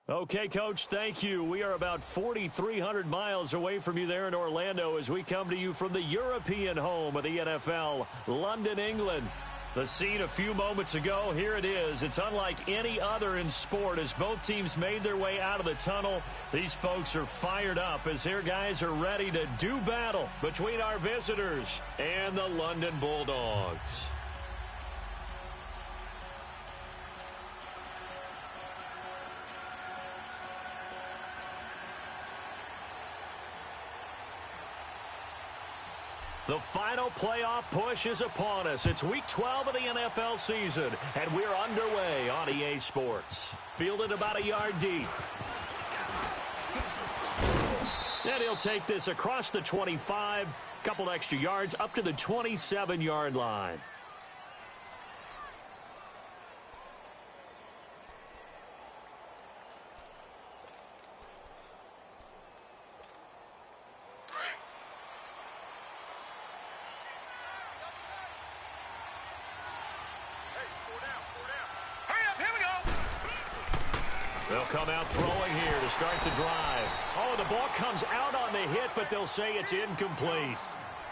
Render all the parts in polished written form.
Okay, Coach, thank you. We are about 4,300 miles away from you there in Orlando as we come to you from the European home of the NFL, London, England. The scene a few moments ago, here it is. It's unlike any other in sport as both teams made their way out of the tunnel. These folks are fired up as their guys are ready to do battle between our visitors and the London Bulldogs. The final playoff push is upon us. It's Week 12 of the NFL season, and we're underway on EA Sports. Fielded about a yard deep. And he'll take this across the 25, couple extra yards up to the 27-yard line. They'll come out throwing here to start the drive. Oh, the ball comes out on the hit, but they'll say it's incomplete.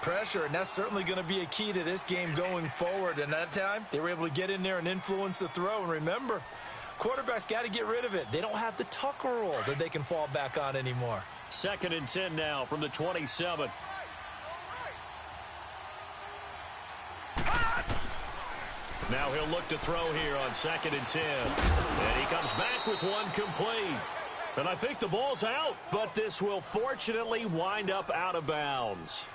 Pressure, and that's certainly going to be a key to this game going forward. And that time, they were able to get in there and influence the throw. And remember, quarterbacks got to get rid of it. They don't have the Tucker rule that they can fall back on anymore. 2nd and 10 now from the 27. Now he'll look to throw here on 2nd and 10. And he comes back with one complete. And I think the ball's out, but this will fortunately wind up out of bounds.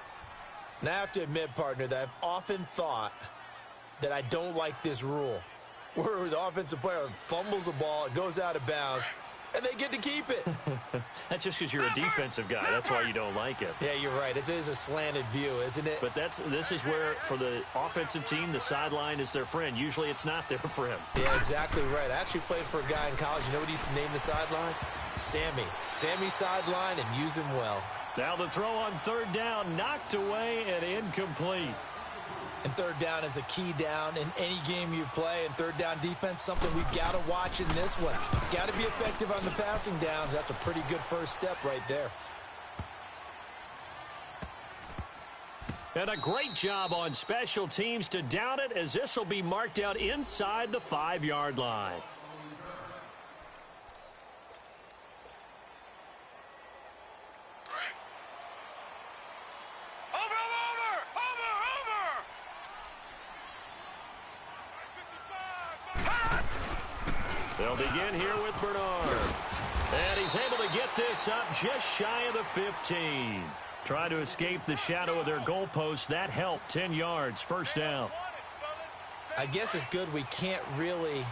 Now, I have to admit, partner, that I've often thought that I don't like this rule, where the offensive player fumbles the ball, it goes out of bounds, and they get to keep it. That's just because you're a defensive guy. That's why you don't like it. Yeah, you're right. It is a slanted view, isn't it? But this is where, for the offensive team, the sideline is their friend. Usually it's not there for him. Yeah, exactly right. I actually played for a guy in college. You know what he used to name the sideline? Sammy. Sammy sideline, and use him well. Now the throw on 3rd down, knocked away and incomplete. And 3rd down is a key down in any game you play. And 3rd down defense, something we've got to watch in this one. Got to be effective on the passing downs. That's a pretty good first step right there. And a great job on special teams to down it, as this will be marked out inside the 5-yard line. They'll begin here with Bernard. And he's able to get this up just shy of the 15. Trying to escape the shadow of their goalpost. That helped. 10 yards, 1st down. I guess it's good we can't really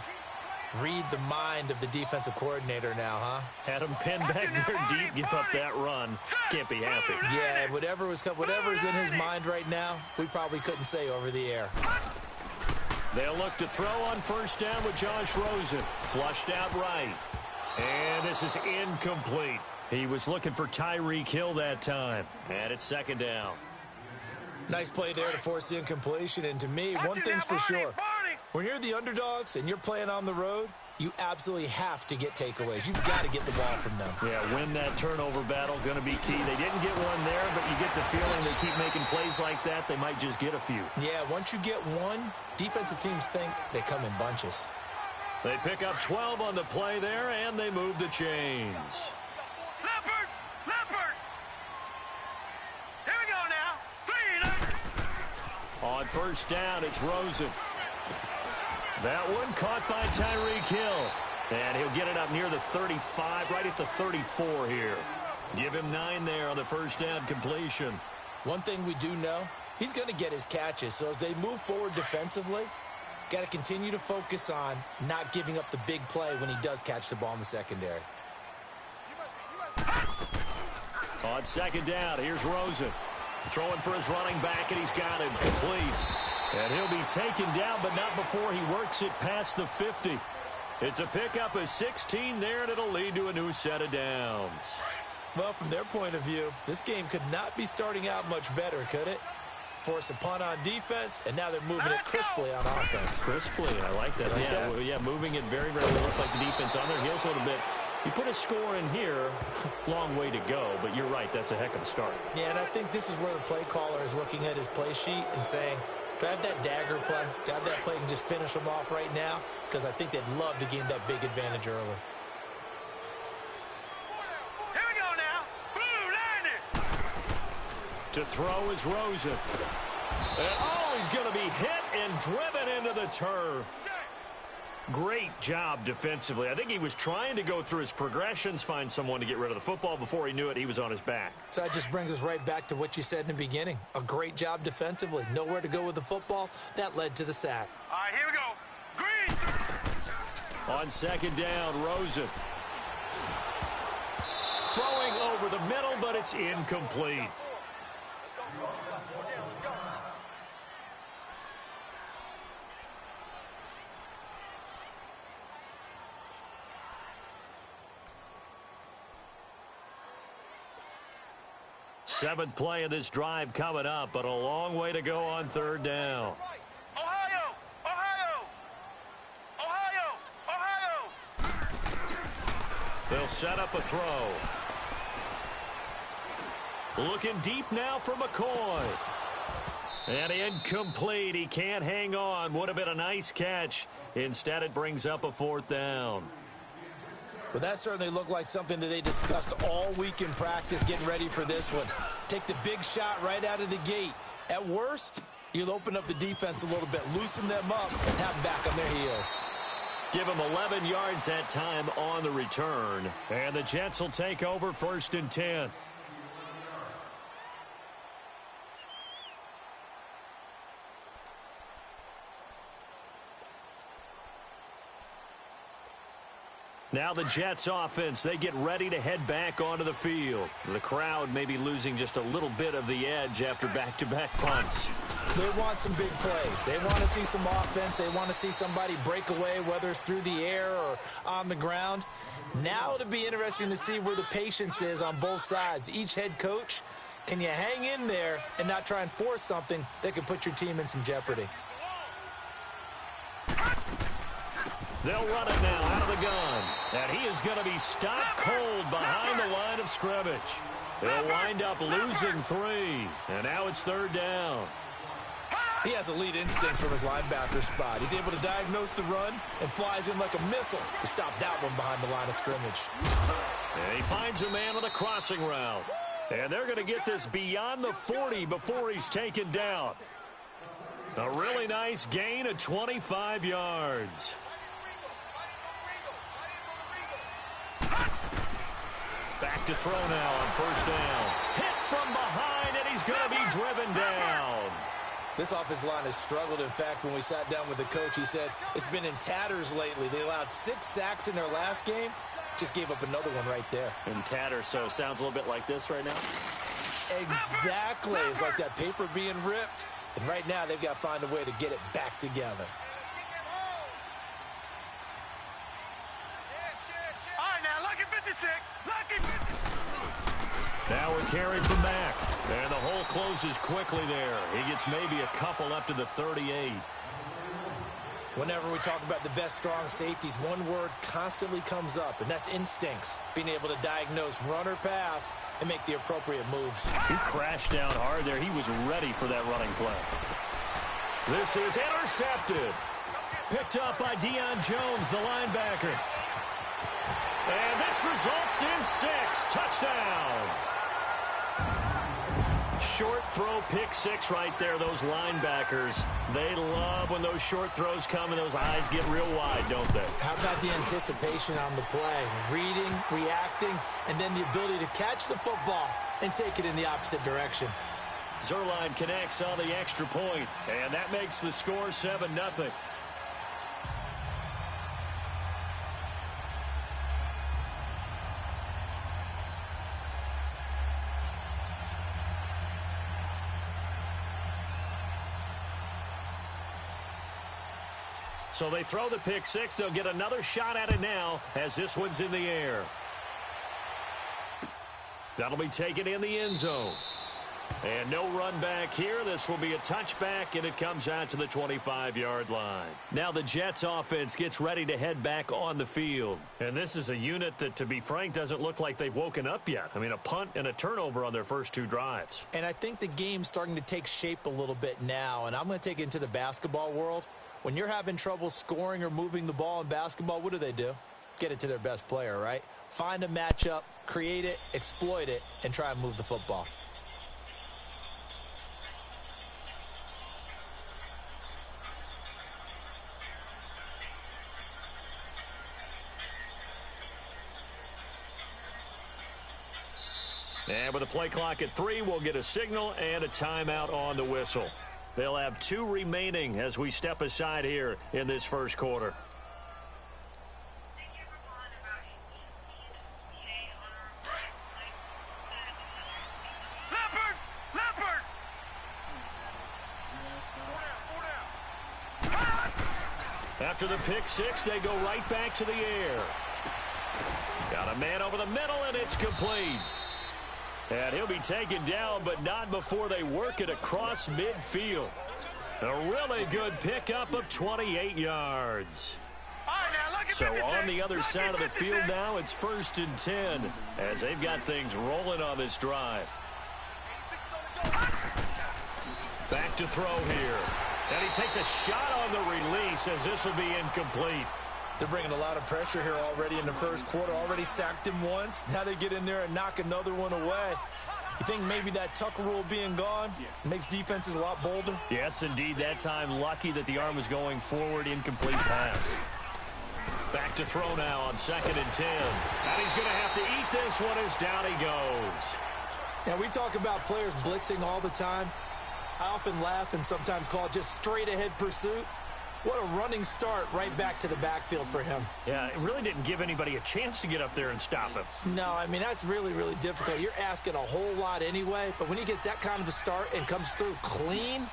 read the mind of the defensive coordinator now, huh? Had him pinned back there deep, give up that run. Can't be happy. Yeah, whatever's in his mind right now, we probably couldn't say over the air. They'll look to throw on 1st down with Josh Rosen. Flushed out right. And this is incomplete. He was looking for Tyreek Hill that time. And it's 2nd down. Nice play there to force the incompletion. And to me, one thing's for sure. When you're the underdogs and you're playing on the road, you absolutely have to get takeaways. You've got to get the ball from them. Yeah, win that turnover battle, going to be key. They didn't get one there, but you get the feeling they keep making plays like that, they might just get a few. Yeah, once you get one, defensive teams think they come in bunches. They pick up 12 on the play there, and they move the chains. Leopard! Leopard! Here we go now. Clean. On 1st down, it's Rosen. That one caught by Tyreek Hill. And he'll get it up near the 35, right at the 34 here. Give him 9 there on the 1st down completion. One thing we do know, he's going to get his catches. So as they move forward defensively, got to continue to focus on not giving up the big play when he does catch the ball in the secondary. On 2nd down, here's Rosen. Throwing for his running back, and he's got him complete. And he'll be taken down, but not before he works it past the 50. It's a pickup of 16 there, and it'll lead to a new set of downs. Well, from their point of view, this game could not be starting out much better, could it? Force a punt on defense, and now they're moving it crisply on offense. Crisply, I like that. Yeah, moving it very, very well. Looks like the defense on their heels a little bit. You put a score in here, long way to go, but you're right, that's a heck of a start. Yeah, and I think this is where the play caller is looking at his play sheet and saying, do I have that dagger play? Do I have that play and just finish them off right now? Because I think they'd love to gain that big advantage early. Here we go now. Blue, line it. To throw is Rosen. And, oh, he's going to be hit and driven into the turf. Great job defensively. I think he was trying to go through his progressions, find someone to get rid of the football. Before he knew it, he was on his back. So that just brings us right back to what you said in the beginning. A great job defensively. Nowhere to go with the football. That led to the sack. All right, here we go. Green. On second down, Rosen. Throwing over the middle, but it's incomplete. Seventh play of this drive coming up, but a long way to go on third down. Ohio! Ohio! Ohio! Ohio! They'll set up a throw. Looking deep now for McCoy. And incomplete. He can't hang on. Would have been a nice catch. Instead, it brings up a fourth down. Well, that certainly looked like something that they discussed all week in practice getting ready for this one. Take the big shot right out of the gate. At worst, you'll open up the defense a little bit, loosen them up, and have them back on their heels. Give them 11 yards that time on the return. And the Jets will take over 1st and 10. Now the Jets offense, they get ready to head back onto the field. The crowd may be losing just a little bit of the edge after back-to-back punts. They want some big plays. They want to see some offense. They want to see somebody break away, whether it's through the air or on the ground. Now it'll be interesting to see where the patience is on both sides. Each head coach, can you hang in there and not try and force something that could put your team in some jeopardy? They'll run it now out of the gun. And he is going to be stopped cold behind the line of scrimmage. They'll wind up losing 3. And now it's 3rd down. He has elite instincts from his linebacker spot. He's able to diagnose the run and flies in like a missile to stop that one behind the line of scrimmage. And he finds a man on the crossing route. And they're going to get this beyond the 40 before he's taken down. A really nice gain of 25 yards. Back to throw now on 1st down. Hit from behind, and he's going to be driven down. This offensive line has struggled. In fact, when we sat down with the coach, he said it's been in tatters lately. They allowed 6 sacks in their last game. Just gave up another one right there. In tatters, so sounds a little bit like this right now. Exactly. It's like that paper being ripped. And right now, they've got to find a way to get it back together. All right, now, lucky 56. Lucky 56. Now we're carried from back. And the hole closes quickly there. He gets maybe a couple up to the 38. Whenever we talk about the best strong safeties, one word constantly comes up, and that's instincts. Being able to diagnose run or pass and make the appropriate moves. He crashed down hard there. He was ready for that running play. This is intercepted. Picked up by Deion Jones, the linebacker. And this results in 6. Touchdown. Short throw, pick 6 right there. Those linebackers, they love when those short throws come and those eyes get real wide, don't they? How about the anticipation on the play? Reading, reacting, and then the ability to catch the football and take it in the opposite direction. Zerline connects on the extra point, and that makes the score 7-0. So they throw the pick 6. They'll get another shot at it now as this one's in the air. That'll be taken in the end zone. And no run back here. This will be a touchback, and it comes out to the 25-yard line. Now the Jets offense gets ready to head back on the field. And this is a unit that, to be frank, doesn't look like they've woken up yet. I mean, a punt and a turnover on their first 2 drives. And I think the game's starting to take shape a little bit now, and I'm going to take it into the basketball world. When you're having trouble scoring or moving the ball in basketball, what do? Get it to their best player, right? Find a matchup, create it, exploit it, and try and move the football. And with a play clock at 3, we'll get a signal and a timeout on the whistle. They'll have 2 remaining as we step aside here in this first quarter. After the pick 6, they go right back to the air. Got a man over the middle, and it's complete. And he'll be taken down, but not before they work it across midfield. A really good pickup of 28 yards. So on the other side of the field now, it's 1st and 10 as they've got things rolling on this drive. Back to throw here. And he takes a shot on the release as this will be incomplete. They're bringing a lot of pressure here already in the first quarter. Already sacked him once. Now they get in there and knock another one away. You think maybe that Tucker rule being gone makes defenses a lot bolder? Yes, indeed. That time lucky that the arm was going forward. Incomplete pass. Back to throw now on 2nd and 10. And he's going to have to eat this one as down he goes. Now we talk about players blitzing all the time. I often laugh and sometimes call it just straight ahead pursuit. What a running start right back to the backfield for him. Yeah, it really didn't give anybody a chance to get up there and stop him. No, I mean, that's really, really difficult. You're asking a whole lot anyway, but when he gets that kind of a start and comes through clean,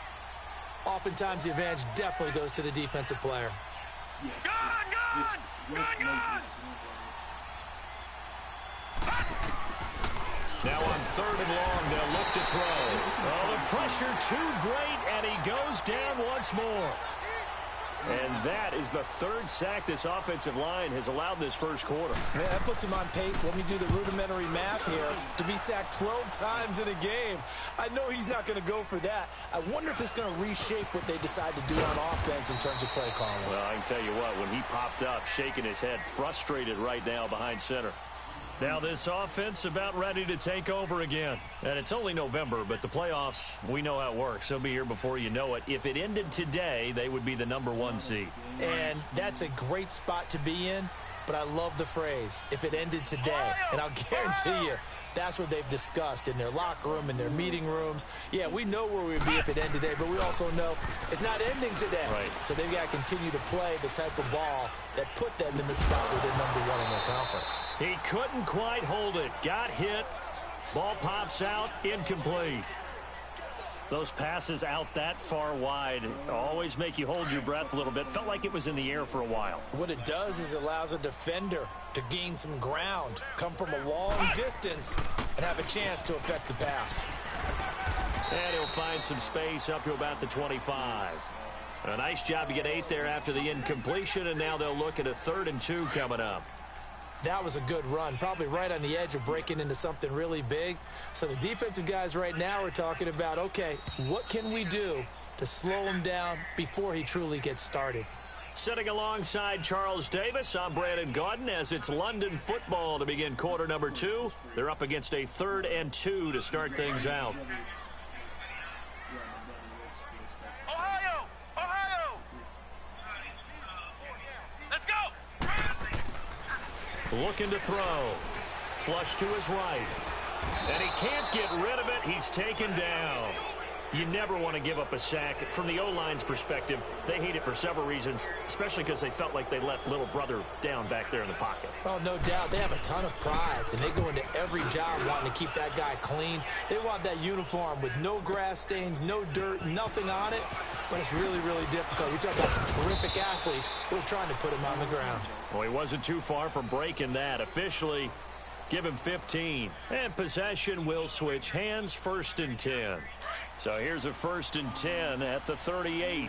oftentimes the advantage definitely goes to the defensive player. Gone! Now on 3rd and long, they'll look to throw. Oh, the pressure too great, and he goes down once more. And that is the 3rd sack this offensive line has allowed this first quarter. Yeah, that puts him on pace. Let me do the rudimentary math here. To be sacked 12 times in a game, I know he's not going to go for that. I wonder if it's going to reshape what they decide to do on offense in terms of play calling. Well, I can tell you what, when he popped up, shaking his head, frustrated right now behind center. Now this offense about ready to take over again. And it's only November, but the playoffs, we know how it works. They'll be here before you know it. If it ended today, they would be the #1 seed. And that's a great spot to be in, but I love the phrase, if it ended today. And I'll guarantee you, that's what they've discussed in their locker room, in their meeting rooms. Yeah, we know where we'd be if it ended today, but we also know it's not ending today. Right. So they've got to continue to play the type of ball that put them in the spot where they're #1 in their conference. He couldn't quite hold it. Got hit. Ball pops out. Incomplete. Those passes out that far wide always make you hold your breath a little bit. Felt like it was in the air for a while. What it does is it allows a defender to gain some ground, come from a long distance, and have a chance to affect the pass. And he'll find some space up to about the 25. A nice job to get 8 there after the incompletion, and now they'll look at a 3rd and 2 coming up. That was a good run, probably right on the edge of breaking into something really big. So the defensive guys right now are talking about, okay, what can we do to slow him down before he truly gets started? Sitting alongside Charles Davis, I'm Brandon Gaudin as it's London football to begin quarter number 2. They're up against a 3rd and 2 to start things out. Looking to throw. Flush to his right. And he can't get rid of it. He's taken down. You never want to give up a sack. From the O-line's perspective, they hate it for several reasons, especially because they felt like they let little brother down back there in the pocket. Oh, no doubt. They have a ton of pride, and they go into every job wanting to keep that guy clean. They want that uniform with no grass stains, no dirt, nothing on it, but it's really, really difficult. You're talking about some terrific athletes who are trying to put him on the ground. Well, he wasn't too far from breaking that. Officially, Give him 15. And possession will switch hands, 1st and 10. So here's a 1st and 10 at the 38.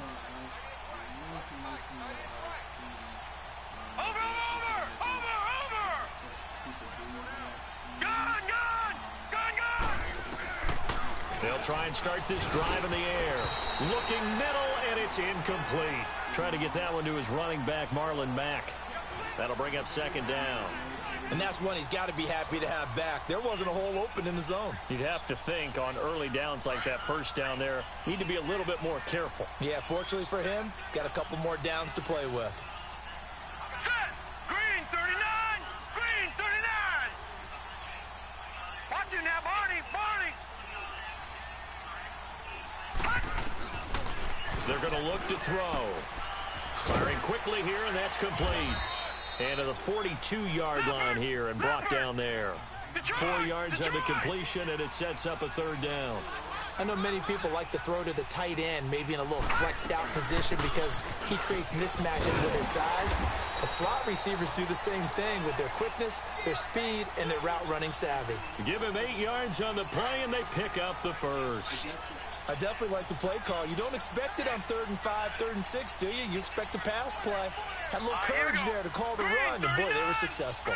They'll try and start this drive in the air. Looking middle, and it's incomplete. Trying to get that one to his running back, Marlon Mack. That'll bring up 2nd down. And that's one he's got to be happy to have back. There wasn't a hole open in the zone. You'd have to think on early downs like that 1st down there, need to be a little bit more careful. Yeah, fortunately for him, got a couple more downs to play with. Set! Green 39! Green 39! Watch it now, Barney! Barney! They're going to look to throw. Firing quickly here, and that's complete. And to the 42-yard line here and brought down there. 4 yards on the completion, and it sets up a 3rd down. I know many people like to throw to the tight end, maybe in a little flexed out position because he creates mismatches with his size. The slot receivers do the same thing with their quickness, their speed, and their route running savvy. Give him 8 yards on the play, and they pick up the 1st. I definitely like the play call. You don't expect it on 3rd and 5, 3rd and 6, do you? You expect a pass play. Had a little courage there to call the run, and boy, they were successful.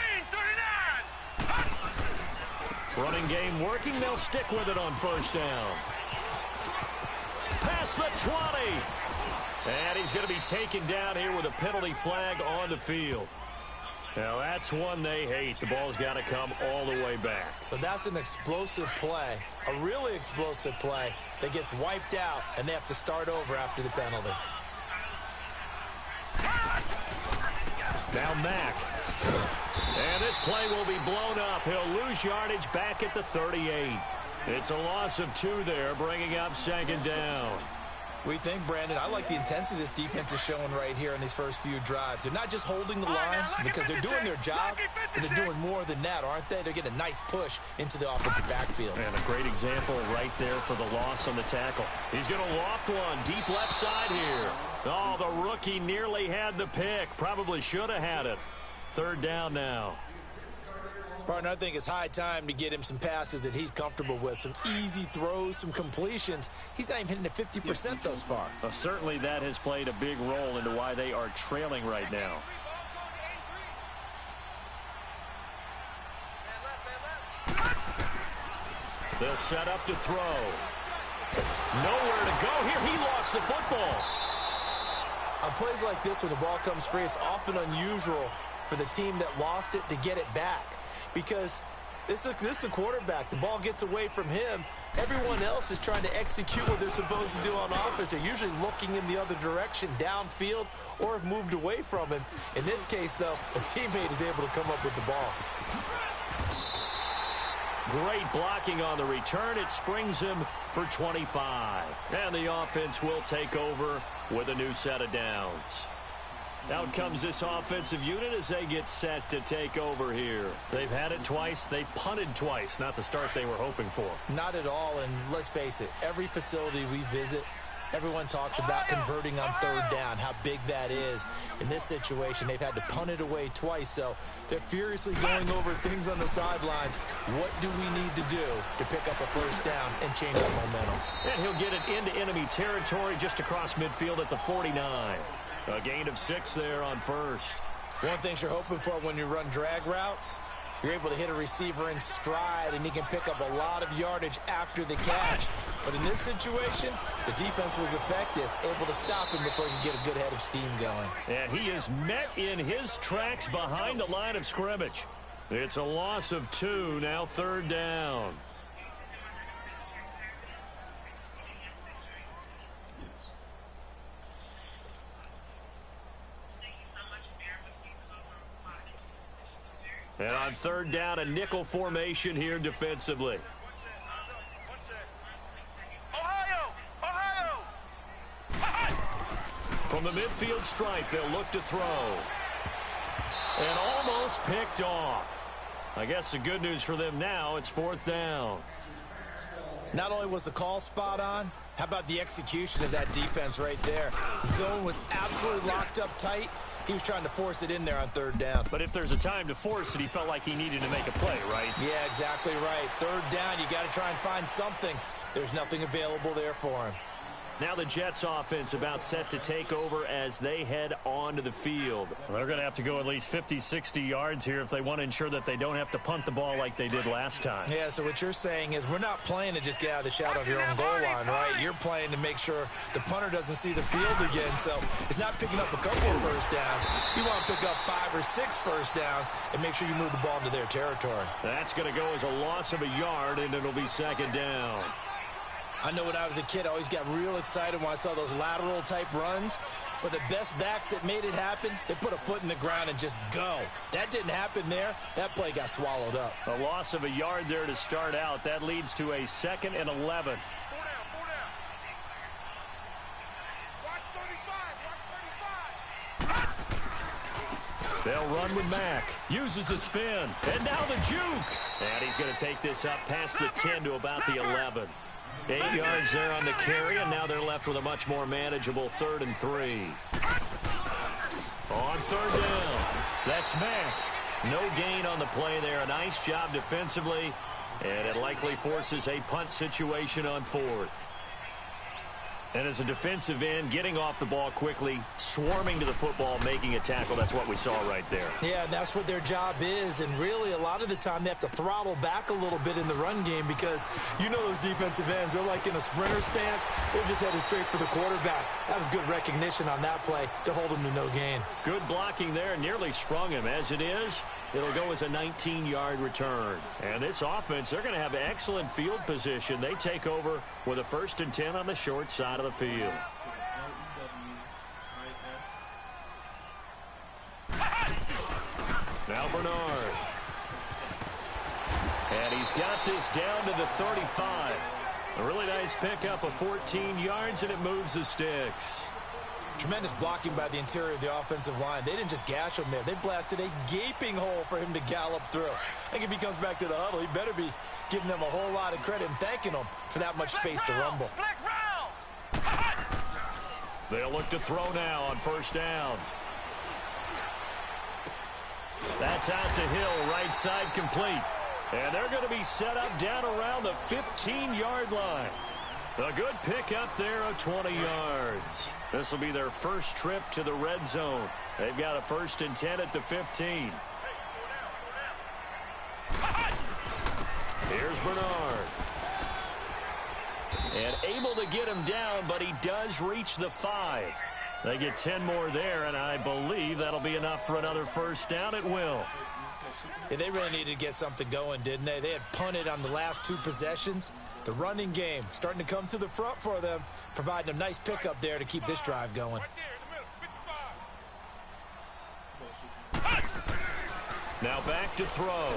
Running game working. They'll stick with it on 1st down. Past the 20. And he's going to be taken down here with a penalty flag on the field. Now, that's one they hate. The ball's got to come all the way back. So that's an explosive play, a really explosive play that gets wiped out, and they have to start over after the penalty. Now Mack. And this play will be blown up. He'll lose yardage back at the 38. It's a loss of 2 there, bringing up 2nd down. We think, Brandon, I like the intensity this defense is showing right here in these first few drives. They're not just holding the line because they're doing their job, but they're doing more than that, aren't they? They're getting a nice push into the offensive backfield. And a great example right there for the loss on the tackle. He's going to loft one deep left side here. Oh, the rookie nearly had the pick. Probably should have had it. 3rd down now. Partner, I think it's high time to get him some passes that he's comfortable with, some easy throws, some completions. He's not even hitting at 50% thus far. Well, certainly that has played a big role into why they are trailing right now. They'll set up to throw. Nowhere to go here. He lost the football. On plays like this, when the ball comes free, it's often unusual for the team that lost it to get it back. Because this is the quarterback. The ball gets away from him. Everyone else is trying to execute what they're supposed to do on offense. They're usually looking in the other direction, downfield, or have moved away from him. In this case, though, a teammate is able to come up with the ball. Great blocking on the return. It springs him for 25. And the offense will take over with a new set of downs. Out comes this offensive unit as they get set to take over here. They've had it twice. They've punted twice. Not the start they were hoping for. Not at all, and let's face it, every facility we visit, everyone talks about converting on 3rd down, how big that is. In this situation, they've had to punt it away twice, so they're furiously going over things on the sidelines. What do we need to do to pick up a 1st down and change our momentum? And he'll get it into enemy territory just across midfield at the 49. A gain of 6 there on 1st. One thing you're hoping for when you run drag routes, you're able to hit a receiver in stride, and he can pick up a lot of yardage after the catch. But in this situation, the defense was effective, able to stop him before he could get a good head of steam going. And he is met in his tracks behind the line of scrimmage. It's a loss of 2, now 3rd down. And on 3rd down, a nickel formation here defensively. Ohio! From the midfield stripe, they'll look to throw. And almost picked off. I guess the good news for them now, it's 4th down. Not only was the call spot on, how about the execution of that defense right there? The zone was absolutely locked up tight. He was trying to force it in there on third down. But if there's a time to force it, he felt like he needed to make a play, right? Yeah, exactly right. Third down, you got to try and find something. There's nothing available there for him. Now the Jets offense about set to take over as they head onto the field. They're going to have to go at least 50, 60 yards here if they want to ensure that they don't have to punt the ball like they did last time. Yeah, so what you're saying is we're not playing to just get out of the shadow of your own goal line, right? You're playing to make sure the punter doesn't see the field again. So it's not picking up a couple of first downs. You want to pick up 5 or 6 first downs and make sure you move the ball into their territory. That's going to go as a loss of a yard, and it'll be second down. I know when I was a kid, I always got real excited when I saw those lateral-type runs. But the best backs that made it happen, they put a foot in the ground and just go. That didn't happen there. That play got swallowed up. A loss of a yard there to start out. That leads to a 2nd and 11. 4 down, 4 down. Watch 35, watch 35. They'll run with Mack. Uses the spin. And now the juke. And he's going to take this up past the 10 to about the 11. 8 yards there on the carry, and now they're left with a much more manageable 3rd and 3. On 3rd down, that's Mack. No gain on the play there. A nice job defensively, and it likely forces a punt situation on 4th. And as a defensive end, getting off the ball quickly, swarming to the football, making a tackle, that's what we saw right there. Yeah, that's what their job is, and really a lot of the time they have to throttle back a little bit in the run game because you know those defensive ends, they're like in a sprinter stance. They're just headed straight for the quarterback. That was good recognition on that play to hold him to no gain. Good blocking there, nearly sprung him. As it is, it'll go as a 19-yard return. And this offense, they're going to have excellent field position. They take over with a 1st and 10 on the short side of the field. Now Bernard. And he's got this down to the 35. A really nice pickup of 14 yards, and it moves the sticks. Tremendous blocking by the interior of the offensive line. They didn't just gash him there. They blasted a gaping hole for him to gallop through. I think if he comes back to the huddle, he better be giving them a whole lot of credit and thanking them for that much space to rumble. They'll look to throw now on 1st down. That's out to Hill, right side complete. And they're going to be set up down around the 15-yard line. A good pickup there of 20 yards. This will be their first trip to the red zone. They've got a 1st and 10 at the 15. Here's Bernard. And able to get him down, but he does reach the 5. They get 10 more there, and I believe that'll be enough for another 1st down. It will. Yeah, they really needed to get something going, didn't they? They had punted on the last 2 possessions. The running game starting to come to the front for them, providing a nice pickup there to keep this drive going. Now back to throw.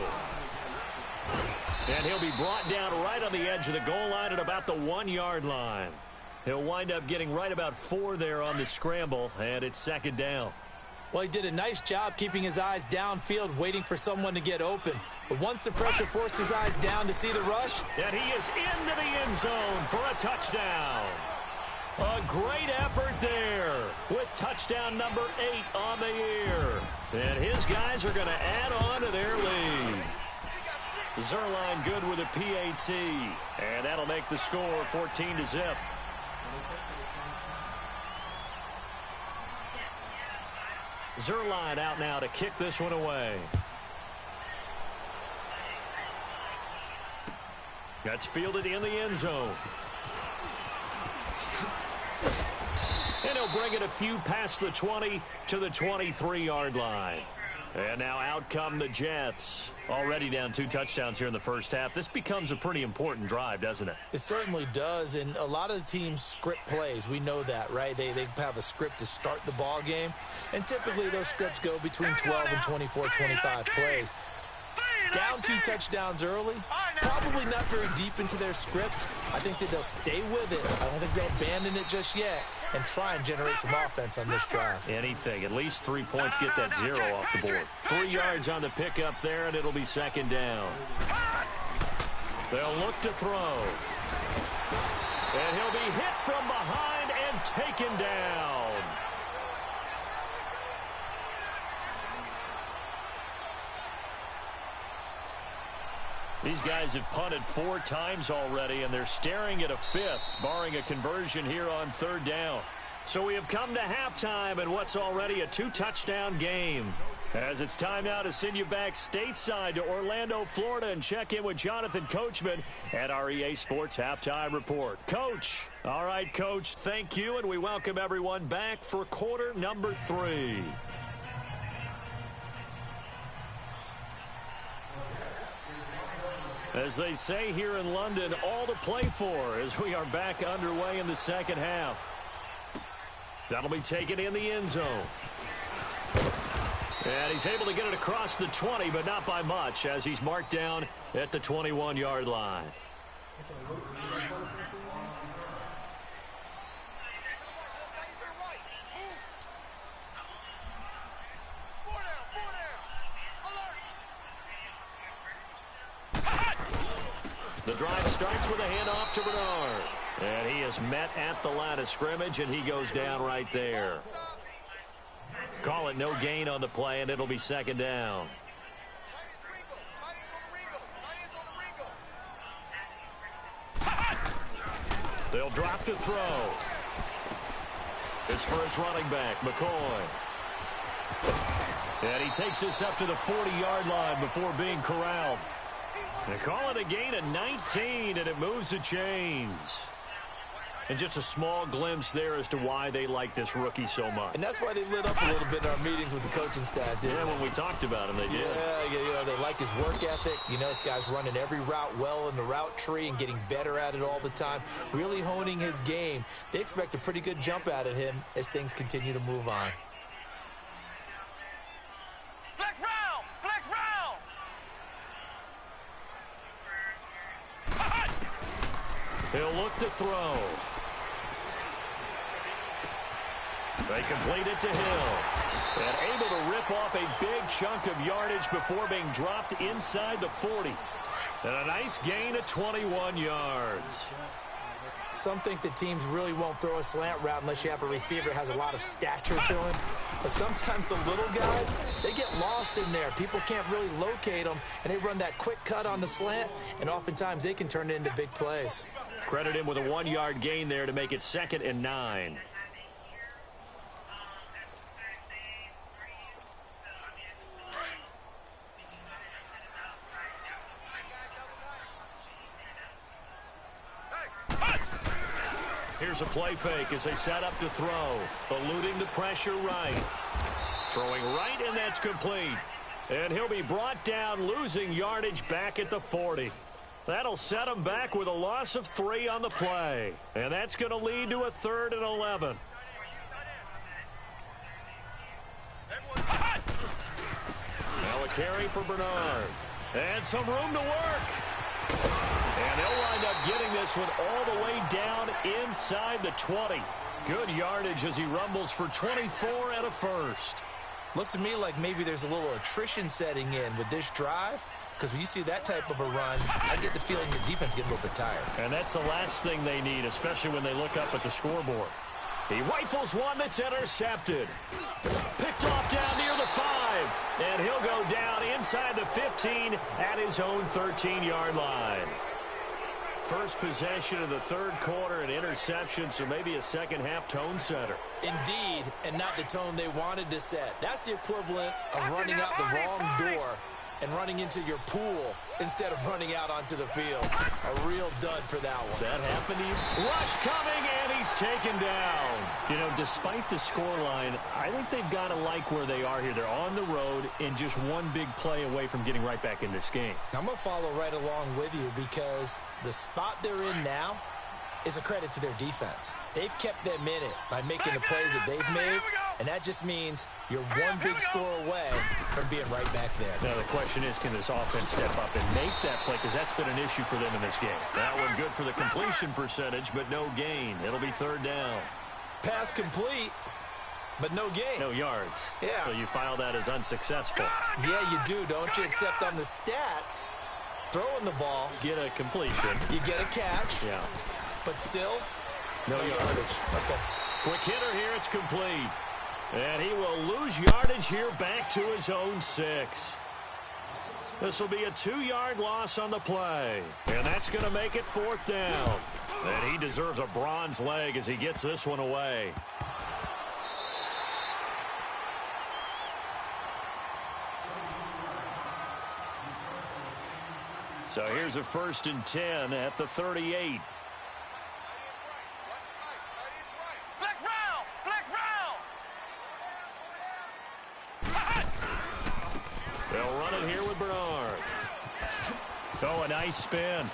And he'll be brought down right on the edge of the goal line at about the 1-yard line. He'll wind up getting right about 4 there on the scramble, and it's 2nd down. Well, he did a nice job keeping his eyes downfield, waiting for someone to get open. But once the pressure forced his eyes down to see the rush, and he is into the end zone for a touchdown. A great effort there with touchdown number 8 on the year. And his guys are going to add on to their lead. Zerline good with a PAT. And that'll make the score 14-0. Zerline out now to kick this one away. That's fielded in the end zone. And he'll bring it a few past the 20 to the 23-yard line. And now out come the Jets. Already down 2 touchdowns here in the first half. This becomes a pretty important drive, doesn't it? It certainly does, and a lot of the teams script plays. We know that, right? They have a script to start the ball game, and typically those scripts go between 12 and 24, 25 plays. Down 2 touchdowns early, probably not very deep into their script. I think that they'll stay with it. I don't think they'll abandon it just yet and try and generate some offense on this drive. Anything. At least 3 points, get that 0 off the board. 3 yards on the pickup there, and it'll be 2nd down. They'll look to throw. And he'll be hit from behind and taken down. These guys have punted 4 times already, and they're staring at a 5th, barring a conversion here on 3rd down. So we have come to halftime in what's already a 2-touchdown game. As it's time now to send you back stateside to Orlando, Florida, and check in with Jonathan Coachman at our EA Sports Halftime Report. Coach. All right, Coach, thank you, and we welcome everyone back for quarter number 3. As they say here in London, all to play for as we are back underway in the second half. That'll be taken in the end zone. And he's able to get it across the 20, but not by much, as he's marked down at the 21-yard line. The drive starts with a handoff to Bernard. And he is met at the line of scrimmage, and he goes down right there. Call it no gain on the play, and it'll be 2nd down. They'll drop to throw. It's for his running back, McCoy. And he takes this up to the 40-yard line before being corralled. They call it a gain of 19, and it moves the chains. And just a small glimpse there as to why they like this rookie so much. And that's why they lit up a little bit in our meetings with the coaching staff, didn't they? When we talked about him, they did. Yeah, they like his work ethic. This guy's running every route well in the route tree and getting better at it all the time, really honing his game. They expect a pretty good jump out of him as things continue to move on. Flex round! Flex round! He'll look to throw. They complete it to Hill. And able to rip off a big chunk of yardage before being dropped inside the 40. And a nice gain of 21 yards. Some think that teams really won't throw a slant route unless you have a receiver that has a lot of stature to him. But sometimes the little guys, they get lost in there. People can't really locate them, and they run that quick cut on the slant, and oftentimes they can turn it into big plays. Credit him with a 1-yard gain there to make it 2nd and 9. Here's a play fake as they set up to throw. Eluding the pressure right. Throwing right, and that's complete. And he'll be brought down, losing yardage back at the 40. That'll set him back with a loss of 3 on the play. And that's going to lead to a 3rd and 11. Now a carry for Bernard. And some room to work. And they'll wind up getting this one all the way down inside the 20. Good yardage as he rumbles for 24 and a first. Looks to me like maybe there's a little attrition setting in with this drive. Because when you see that type of a run, I get the feeling the defense gets a little bit tired. And that's the last thing they need, especially when they look up at the scoreboard. He rifles one that's intercepted. Picked off down near the 5. And he'll go down inside the 15 at his own 13-yard line. First possession of the 3rd quarter, an interception, so maybe a second-half tone setter. Indeed, and not the tone they wanted to set. That's the equivalent of running out the wrong door and running into your pool instead of running out onto the field. A real dud for that one. Does that happen to you? Rush coming, and he's taken down. Despite the scoreline, I think they've got to like where they are here. They're on the road and just one big play away from getting right back in this game. I'm going to follow right along with you because the spot they're in now is a credit to their defense. They've kept them in it by making the plays that they've made, and that just means you're one big score away from being right back there. Now, the question is, can this offense step up and make that play? Because that's been an issue for them in this game. That one good for the completion percentage, but no gain. It'll be 3rd down. Pass complete, but no gain. No yards. Yeah. So you file that as unsuccessful. Yeah, you do, don't you? Except on the stats, throwing the ball. Get a completion. You get a catch. Yeah. But still, no yardage. Okay. Quick hitter here, it's complete. And he will lose yardage here back to his own 6. This will be a 2-yard loss on the play. And that's going to make it 4th down. And he deserves a bronze leg as he gets this one away. So here's a 1st and 10 at the 38. Flex round! Flex round! They'll run it here with Bernard. Oh, a nice spin.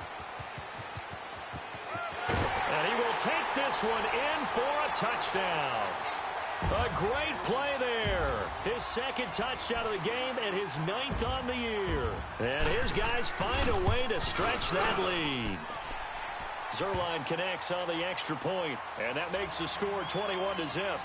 And he will take this one in for a touchdown. A great play there. His 2nd touchdown of the game and his 9th on the year. And his guys find a way to stretch that lead. Zerline connects on the extra point, and that makes the score 21-0.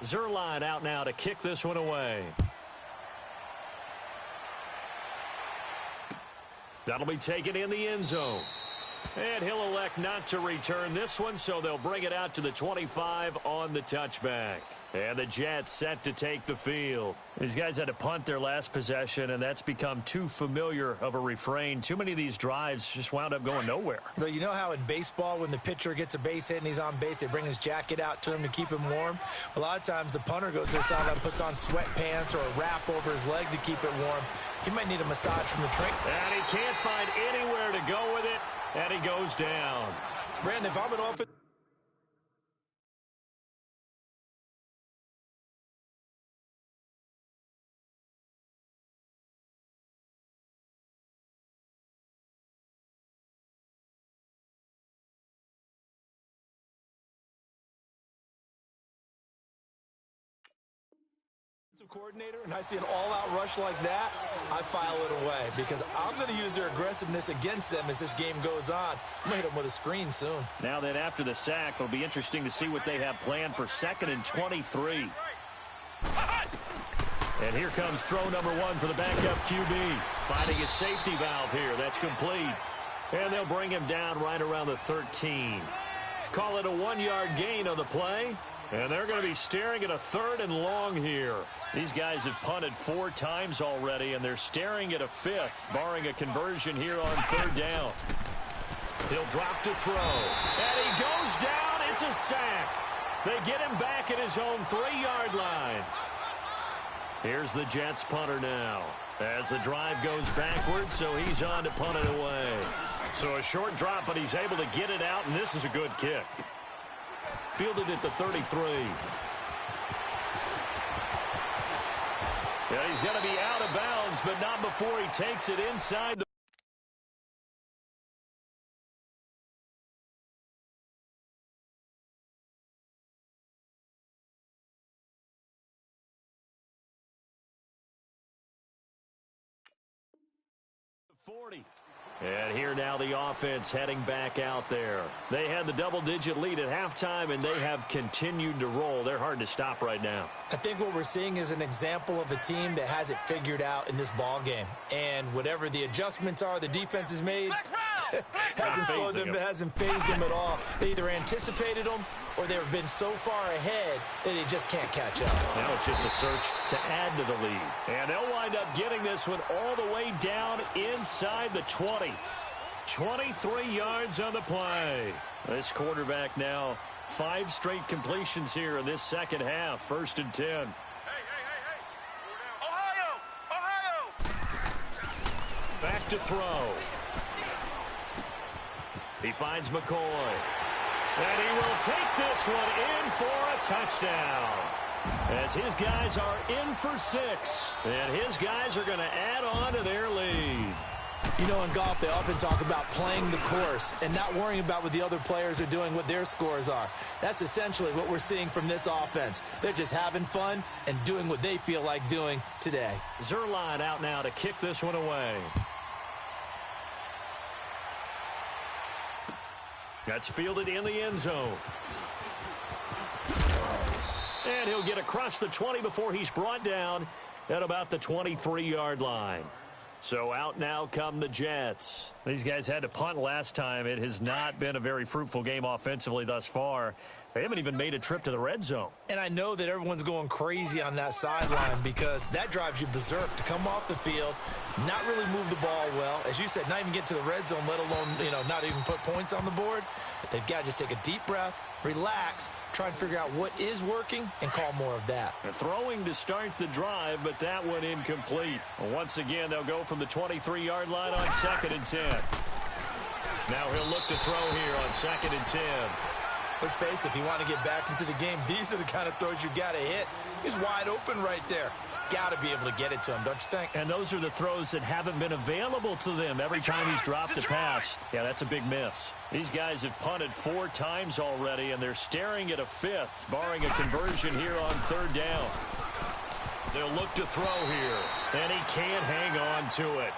Zerline out now to kick this one away. That'll be taken in the end zone. And he'll elect not to return this one, so they'll bring it out to the 25 on the touchback. And the Jets set to take the field. These guys had to punt their last possession, and that's become too familiar of a refrain. Too many of these drives just wound up going nowhere. But you know how in baseball, when the pitcher gets a base hit and he's on base, they bring his jacket out to him to keep him warm? A lot of times the punter goes to the sideline, puts on sweatpants or a wrap over his leg to keep it warm. He might need a massage from the trainer. And he can't find anywhere to go with it, and he goes down. Brandon, if I'm an offense... coordinator and I see an all-out rush like that, I file it away because I'm going to use their aggressiveness against them as this game goes on. I'm going to hit them with a screen soon. Now that after the sack, it'll be interesting to see what they have planned for 2nd and 23. And here comes throw number 1 for the backup QB. Finding his safety valve here. That's complete. And they'll bring him down right around the 13. Call it a 1-yard gain on the play. And they're going to be staring at a 3rd and long here. These guys have punted 4 times already, and they're staring at a 5th, barring a conversion here on 3rd down. He'll drop to throw. And he goes down. It's a sack. They get him back at his own 3-yard line. Here's the Jets punter now. As the drive goes backwards, so he's on to punt it away. So a short drop, but he's able to get it out, and this is a good kick. Fielded at the 33. Yeah, he's going to be out of bounds, but not before he takes it inside the... And here now the offense heading back out there. They had the double-digit lead at halftime, and they have continued to roll. They're hard to stop right now. I think what we're seeing is an example of a team that has it figured out in this ball game. And whatever the adjustments are the defense has made hasn't slowed them, hasn't phased them at all. They either anticipated them or they've been so far ahead that they just can't catch up. Now it's just a search to add to the lead. And they'll wind up getting this one all the way down inside the 20. 23 yards on the play. This quarterback now 5 straight completions here in this second half. 1st and 10. Hey. Ohio! Back to throw. He finds McCoy. And he will take this one in for a touchdown. As his guys are in for 6. And his guys are going to add on to their lead. You know, in golf, they often talk about playing the course and not worrying about what the other players are doing, what their scores are. That's essentially what we're seeing from this offense. They're just having fun and doing what they feel like doing today. Zerline out now to kick this one away. That's fielded in the end zone. And he'll get across the 20 before he's brought down at about the 23-yard line. So out now come the Jets. These guys had to punt last time. It has not been a very fruitful game offensively thus far. They haven't even made a trip to the red zone. And I know that everyone's going crazy on that sideline because that drives you berserk to come off the field, not really move the ball well. As you said, not even get to the red zone, let alone, not even put points on the board. They've got to just take a deep breath, relax, try and figure out what is working, and call more of that. They're throwing to start the drive, but that one incomplete. Once again, they'll go from the 23-yard line on 2nd and 10. Now he'll look to throw here on 2nd and 10. Let's face it, if you want to get back into the game, these are the kind of throws you got to hit. He's wide open right there. Got to be able to get it to him, don't you think? And those are the throws that haven't been available to them every time he's dropped a pass. Yeah, that's a big miss. These guys have punted 4 times already, and they're staring at a 5th, barring a conversion here on 3rd down. They'll look to throw here, and he can't hang on to it.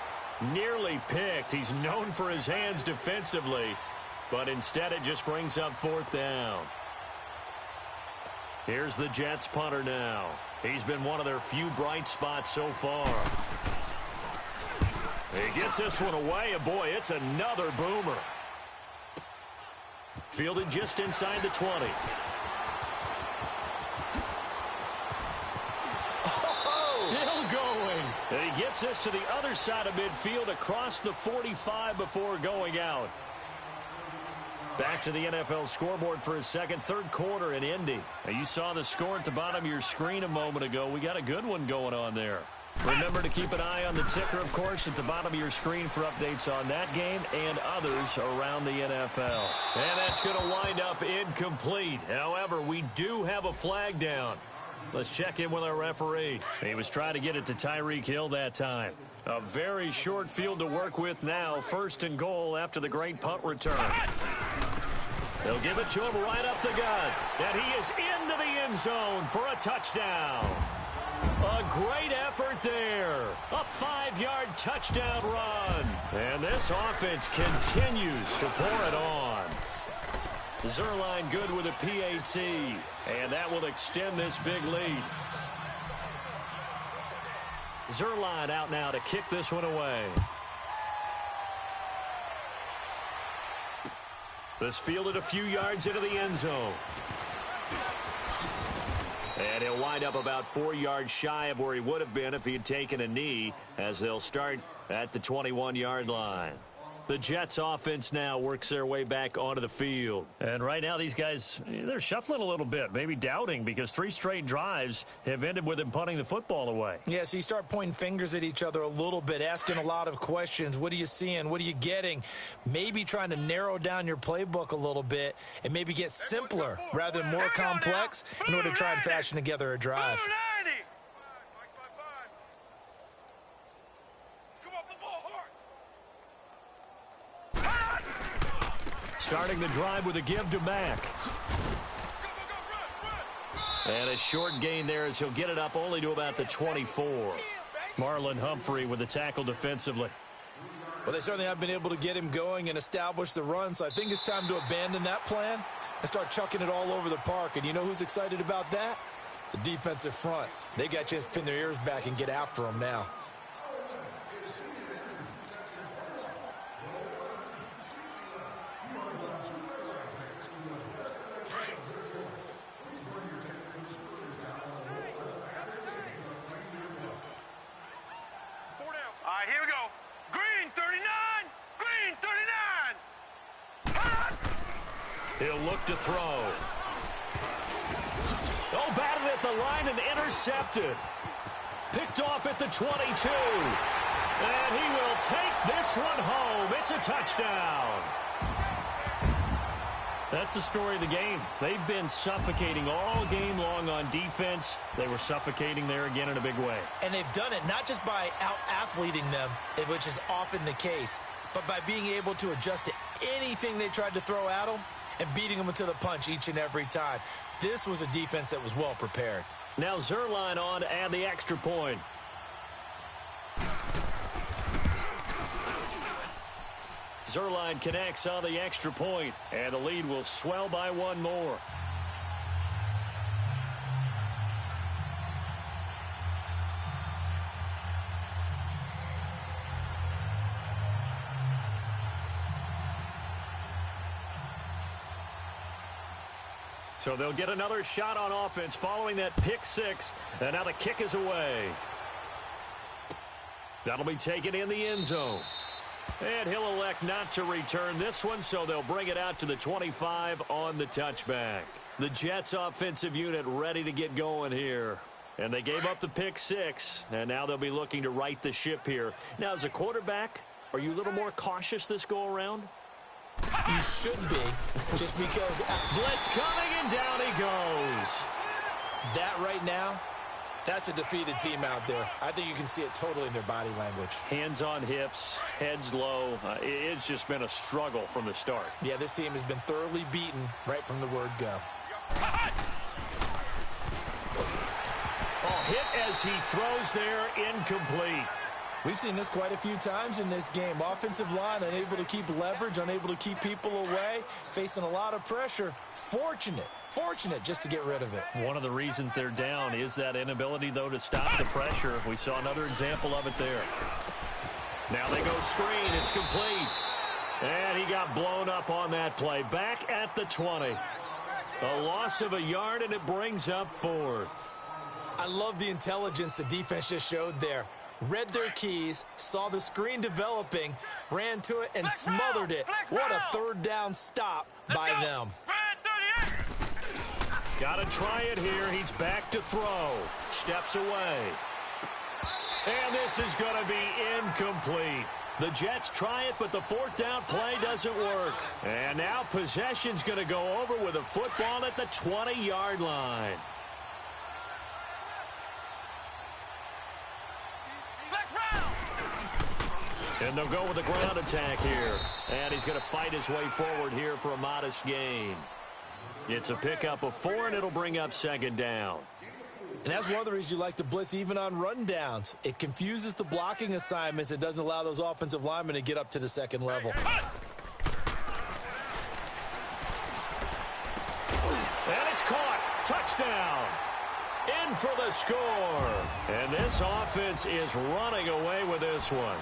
Nearly picked. He's known for his hands defensively, but instead it just brings up 4th down. Here's the Jets punter now. He's been one of their few bright spots so far. He gets this one away, and boy, it's another boomer. Fielded just inside the 20. Oh! Still going. And he gets this to the other side of midfield across the 45 before going out. Back to the NFL scoreboard for his third quarter in Indy. Now, you saw the score at the bottom of your screen a moment ago. We got a good one going on there. Remember to keep an eye on the ticker, of course, at the bottom of your screen for updates on that game and others around the NFL. And that's going to wind up incomplete. However, we do have a flag down. Let's check in with our referee. He was trying to get it to Tyreek Hill that time. A very short field to work with now. 1st and goal after the great punt return. They'll give it to him right up the gut. And he is into the end zone for a touchdown. A great effort there. A 5-yard touchdown run. And this offense continues to pour it on. Zerline good with a PAT. And that will extend this big lead. Zerline out now to kick this one away. This fielded a few yards into the end zone. And he'll wind up about 4 yards shy of where he would have been if he had taken a knee, as they'll start at the 21-yard line. The Jets offense now works their way back onto the field. And right now these guys, they're shuffling a little bit, maybe doubting, because 3 straight drives have ended with him punting the football away. Yeah, so you start pointing fingers at each other a little bit, asking a lot of questions. What are you seeing? What are you getting? Maybe trying to narrow down your playbook a little bit and maybe get simpler rather than more complex in order to try and fashion together a drive. Starting the drive with a give to Mack. And a short gain there as he'll get it up only to about the 24. Marlon Humphrey with the tackle defensively. Well, they certainly have been able to get him going and establish the run, so I think it's time to abandon that plan and start chucking it all over the park. And you know who's excited about that? The defensive front. They got a chance to pin their ears back and get after him now. Here we go. Green 39. Green 39. He'll look to throw. Oh, batted at the line and intercepted. Picked off at the 22. And he will take this one home. It's a touchdown. That's the story of the game. They've been suffocating all game long on defense. They were suffocating there again in a big way. And they've done it not just by out-athleting them, which is often the case, but by being able to adjust to anything they tried to throw at them and beating them to the punch each and every time. This was a defense that was well prepared. Now Zerline on to add the extra point. Zerline connects on the extra point, and the lead will swell by one more. So they'll get another shot on offense following that pick six, and now the kick is away. That'll be taken in the end zone. And he'll elect not to return this one, so they'll bring it out to the 25 on the touchback. The Jets offensive unit ready to get going here. And they gave up the pick six, and now they'll be looking to right the ship here. Now, as a quarterback, are you a little more cautious this go-around? You should be, just because. Blitz coming, and down he goes. That right now, that's a defeated team out there. I think you can see it totally in their body language. Hands on hips, heads low. It's just been a struggle from the start. Yeah, this team has been thoroughly beaten right from the word go. Oh, hit as he throws there, incomplete. We've seen this quite a few times in this game. Offensive line unable to keep leverage, unable to keep people away, facing a lot of pressure. Fortunate just to get rid of it. One of the reasons they're down is that inability, though, to stop the pressure. We saw another example of it there. Now they go screen. It's complete. And he got blown up on that play. Back at the 20. A loss of a yard, and it brings up fourth. I love the intelligence the defense just showed there. Read their keys, saw the screen developing, ran to it, and smothered it. What a third down stop by them. Got to try it here. He's back to throw. Steps away. And this is going to be incomplete. The Jets try it, but the fourth down play doesn't work. And now possession's going to go over with a football at the 20-yard line. And they'll go with a ground attack here. And he's going to fight his way forward here for a modest gain. It's a pickup of 4, and it'll bring up second down. And that's one of the reasons you like to blitz even on rundowns. It confuses the blocking assignments. It doesn't allow those offensive linemen to get up to the second level. And it's caught. Touchdown. In for the score. And this offense is running away with this one.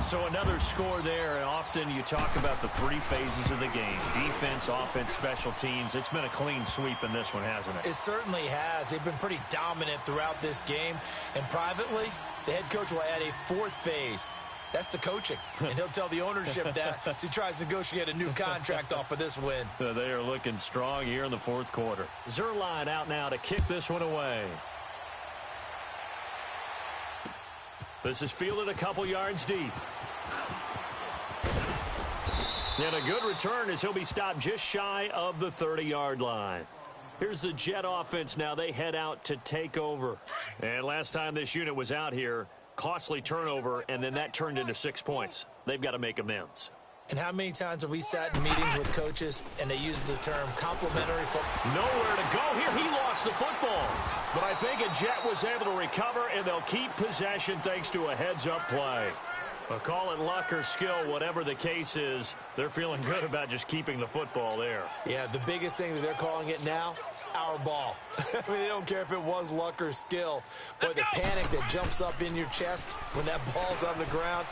So another score there, and often you talk about the three phases of the game. Defense, offense, special teams. It's been a clean sweep in this one, hasn't it? It certainly has. They've been pretty dominant throughout this game. And privately, the head coach will add a fourth phase. That's the coaching. And he'll tell the ownership that as he tries to negotiate a new contract off of this win. They are looking strong here in the fourth quarter. Zerline out now to kick this one away. This is fielded a couple yards deep. And a good return as he'll be stopped just shy of the 30-yard line. Here's the Jet offense now. They head out to take over. And last time this unit was out here, costly turnover, and then that turned into 6 points. They've got to make amends. And how many times have we sat in meetings with coaches and they use the term complimentary football? Nowhere to go here. He lost the football. But I think a Jet was able to recover, and they'll keep possession thanks to a heads-up play. But call it luck or skill, whatever the case is, they're feeling good about just keeping the football there. Yeah, the biggest thing that they're calling it now, our ball. I mean, they don't care if it was luck or skill. But the panic that jumps up in your chest when that ball's on the ground,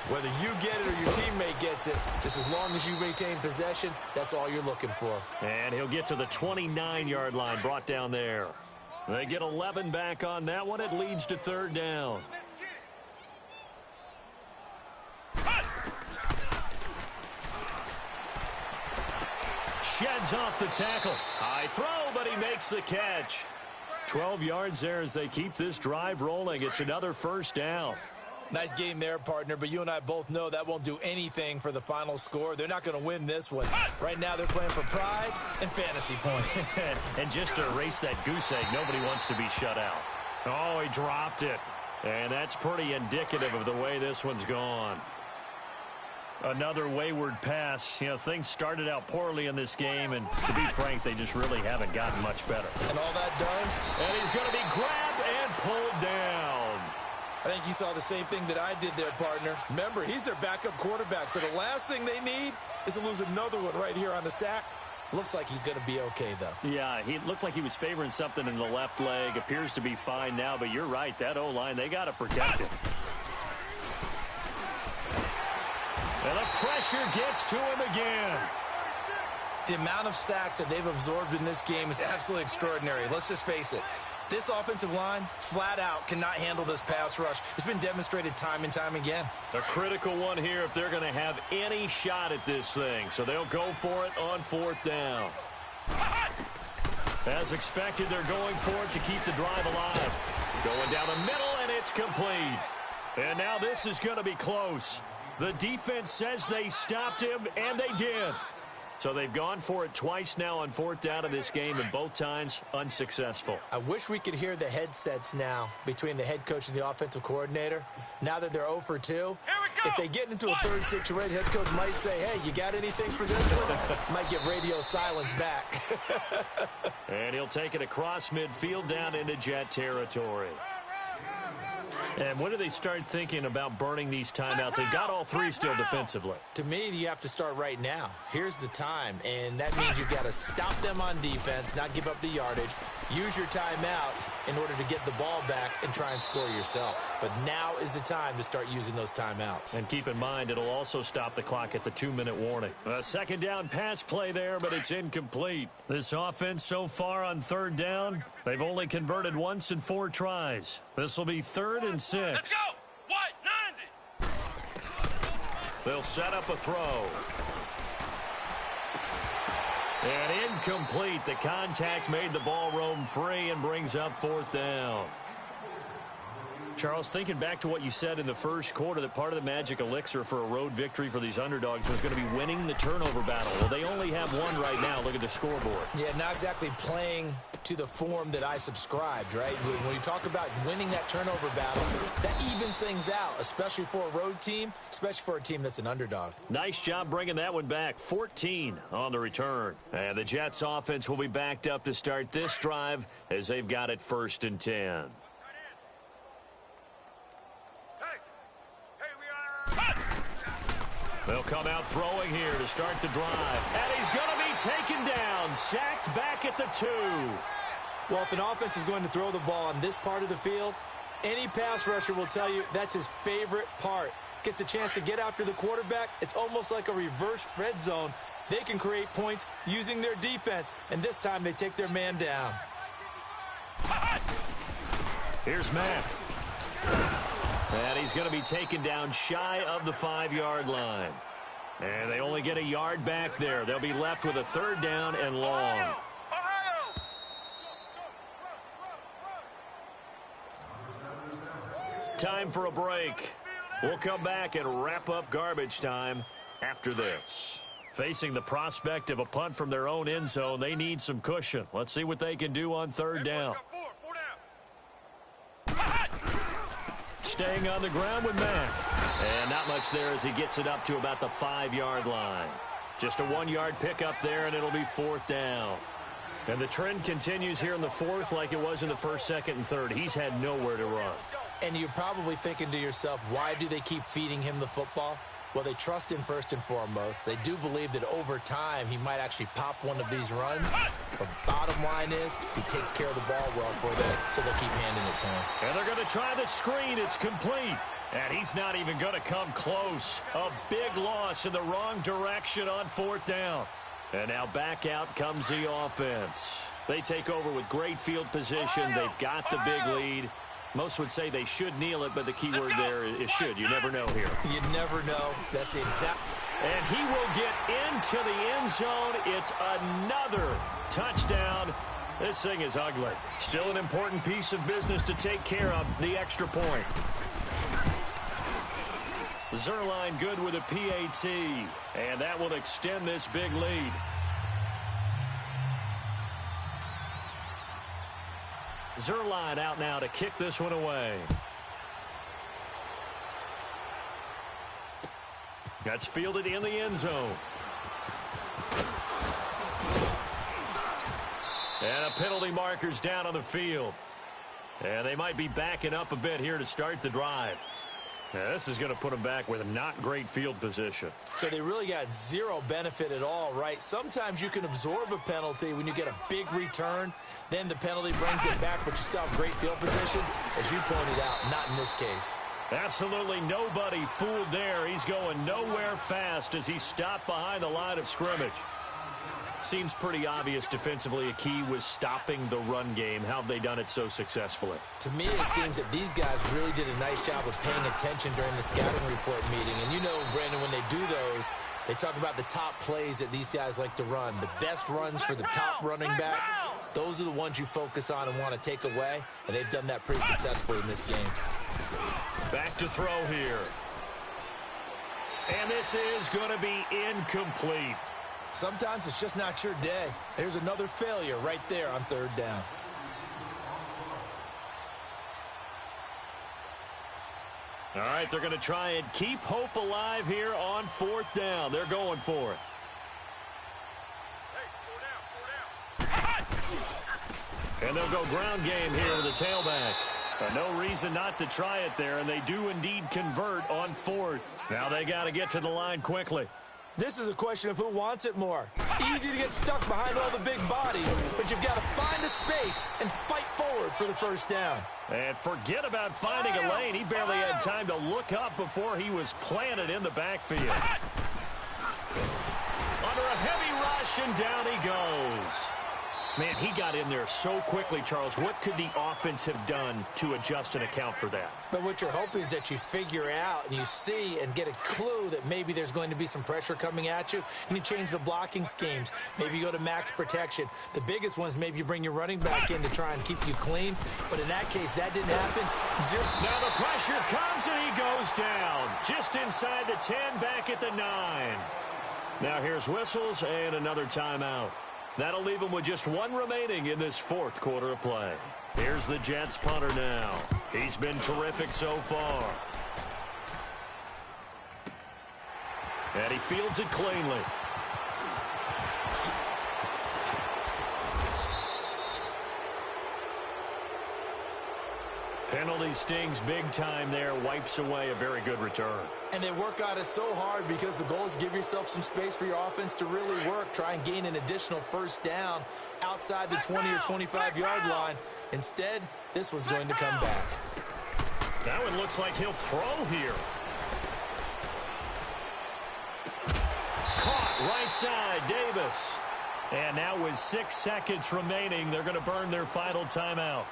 whether you get it or your teammate gets it, just as long as you retain possession, that's all you're looking for. And he'll get to the 29-yard line, brought down there. They get 11 back on that one. It leads to third down. Sheds off the tackle. High throw, but he makes the catch. 12 yards there as they keep this drive rolling. It's another first down. Nice game there, partner, but you and I both know that won't do anything for the final score. They're not going to win this one. Right now they're playing for pride and fantasy points. And just to erase that goose egg, nobody wants to be shut out. Oh, he dropped it. And that's pretty indicative of the way this one's gone. Another wayward pass. You know, things started out poorly in this game, and to be frank, they just really haven't gotten much better. And all that does? And he's going to be grabbed and pulled down. I think you saw the same thing that I did there, partner. Remember, he's their backup quarterback, so the last thing they need is to lose another one right here on the sack. Looks like he's going to be okay, though. Yeah, he looked like he was favoring something in the left leg. Appears to be fine now, but you're right. That O-line, they got to protect it. And the pressure gets to him again. The amount of sacks that they've absorbed in this game is absolutely extraordinary. Let's just face it. This offensive line, flat out, cannot handle this pass rush. It's been demonstrated time and time again. A critical one here if they're going to have any shot at this thing. So they'll go for it on 4th down. As expected, they're going for it to keep the drive alive. Going down the middle, and it's complete. And now this is going to be close. The defense says they stopped him, and they did. So they've gone for it twice now on 4th down of this game, and both times unsuccessful. I wish we could hear the headsets now between the head coach and the offensive coordinator. Now that they're 0 for 2, if they get into a third situation, head coach might say, hey, you got anything for this one? Might get radio silence back. And he'll take it across midfield down into Jet territory. And when do they start thinking about burning these timeouts? They've got all 3 still defensively. To me, you have to start right now. Here's the time, and that means you've got to stop them on defense, not give up the yardage, use your timeouts in order to get the ball back and try and score yourself. But now is the time to start using those timeouts. And keep in mind, it'll also stop the clock at the 2-minute warning. A 2nd down pass play there, but it's incomplete. This offense so far on 3rd down, they've only converted once in 4 tries. This will be 3rd and 6. Let's go! White, 90! They'll set up a throw. And incomplete. The contact made the ball roam free and brings up 4th down. Charles, thinking back to what you said in the first quarter, that part of the magic elixir for a road victory for these underdogs was going to be winning the turnover battle. Well, they only have one right now. Look at the scoreboard. Yeah, not exactly playing to the form that I subscribed, right? When you talk about winning that turnover battle, that evens things out, especially for a road team, especially for a team that's an underdog. Nice job bringing that one back. 14 on the return. And the Jets offense will be backed up to start this drive as they've got it 1st and 10. They'll come out throwing here to start the drive. And he's going to be taken down, sacked back at the 2. Well, if an offense is going to throw the ball on this part of the field, any pass rusher will tell you that's his favorite part. Gets a chance to get after the quarterback. It's almost like a reverse red zone. They can create points using their defense, and this time they take their man down. Here's Matt. And he's going to be taken down shy of the 5-yard line. And they only get a yard back there. They'll be left with a 3rd down and long. Time for a break. We'll come back and wrap up garbage time after this. Facing the prospect of a punt from their own end zone, they need some cushion. Let's see what they can do on 3rd down. Staying on the ground with Mack. And not much there as he gets it up to about the 5-yard line. Just a 1-yard pickup there, and it'll be 4th down. And the trend continues here in the 4th like it was in the 1st, 2nd, and 3rd. He's had nowhere to run. And you're probably thinking to yourself, why do they keep feeding him the football? Well, they trust him first and foremost. They do believe that over time he might actually pop one of these runs. But bottom line is he takes care of the ball well for them, so they'll keep handing it to him. And they're going to try the screen. It's complete. And he's not even going to come close. A big loss in the wrong direction on 4th down. And now back out comes the offense. They take over with great field position. They've got the big lead. Most would say they should kneel it, but the key word there is should. You never know here. You never know. That's the exact... And he will get into the end zone. It's another touchdown. This thing is ugly. Still an important piece of business to take care of, the extra point. Zerline good with a PAT, and that will extend this big lead. Zerline out now to kick this one away. That's fielded in the end zone. And a penalty marker's down on the field. And they might be backing up a bit here to start the drive. Now, this is going to put them back with a not great field position. So they really got zero benefit at all, right? Sometimes you can absorb a penalty when you get a big return. Then the penalty brings it back, but you still have great field position. As you pointed out, not in this case. Absolutely nobody fooled there. He's going nowhere fast as he stopped behind the line of scrimmage. Seems pretty obvious defensively a key was stopping the run game. How have they done it so successfully? To me, it seems that these guys really did a nice job of paying attention during the scouting report meeting. And you know, Brandon, when they do those, they talk about the top plays that these guys like to run. The best runs for the top running back, those are the ones you focus on and want to take away. And they've done that pretty successfully in this game. Back to throw here. And this is going to be incomplete. Sometimes it's just not your day. There's another failure right there on third down. All right, they're going to try and keep hope alive here on fourth down. They're going for it. And they'll go ground game here with the tailback. But no reason not to try it there, and they do indeed convert on fourth. Now they got to get to the line quickly. This is a question of who wants it more. Easy to get stuck behind all the big bodies, but you've got to find a space and fight forward for the first down. And forget about finding a lane. He barely had time to look up before he was planted in the backfield. Under a heavy rush, and down he goes. Man, he got in there so quickly, Charles. What could the offense have done to adjust and account for that? But what you're hoping is that you figure out and you see and get a clue that maybe there's going to be some pressure coming at you, and you change the blocking schemes. Maybe you go to max protection. The biggest ones, maybe you bring your running back in to try and keep you clean. But in that case, that didn't happen. Now the pressure comes, and he goes down. Just inside the 10, back at the 9. Now here's whistles and another timeout. That'll leave them with just one remaining in this fourth quarter of play. Here's the Jets punter now. He's been terrific so far. And he fields it cleanly. Penalty stings big time there, wipes away a very good return. And they work on it so hard because the goal is give yourself some space for your offense to really work. Try and gain an additional first down outside the 20 or 25-yard line. Instead, this one's going to come back. That one looks like he'll throw here. Caught right side, Davis. And now with 6 seconds remaining, they're going to burn their final timeout.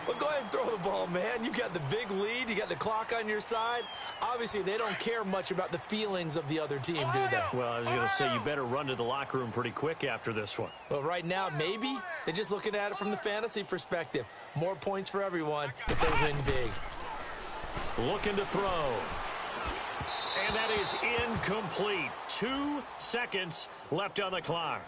Well, go ahead and throw the ball, man. You got the big lead. You got the clock on your side. Obviously, they don't care much about the feelings of the other team, do they? Well, I was going to say you better run to the locker room pretty quick after this one. Well, right now, maybe. They're just looking at it from the fantasy perspective. More points for everyone if they win big. Looking to throw. And that is incomplete. 2 seconds left on the clock.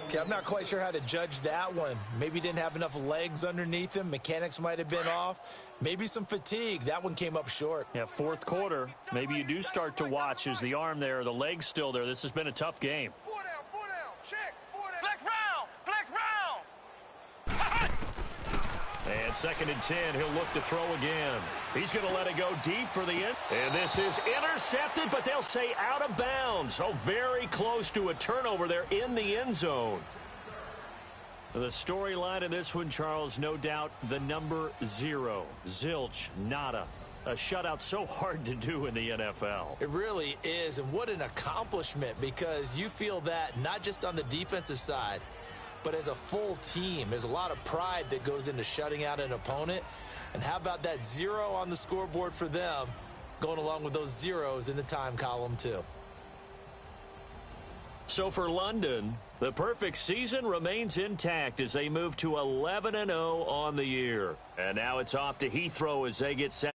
Okay, I'm not quite sure how to judge that one. Maybe didn't have enough legs underneath him. Mechanics might have been off. Maybe some fatigue. That one came up short. Yeah, fourth quarter. Maybe you do start to watch. Is the arm there, the leg's still there? This has been a tough game. 4 down, check, 4 down. Flex round. And 2nd and 10, he'll look to throw again. He's going to let it go deep for the end. And this is intercepted, but they'll say out of bounds. Oh, very close to a turnover there in the end zone. The storyline in this one, Charles, no doubt the number 0. Zilch, nada. A shutout so hard to do in the NFL. It really is, and what an accomplishment, because you feel that not just on the defensive side, but as a full team. There's a lot of pride that goes into shutting out an opponent. And how about that 0 on the scoreboard for them, going along with those zeros in the time column too. So for London, the perfect season remains intact as they move to 11-0 on the year. And now it's off to Heathrow as they get set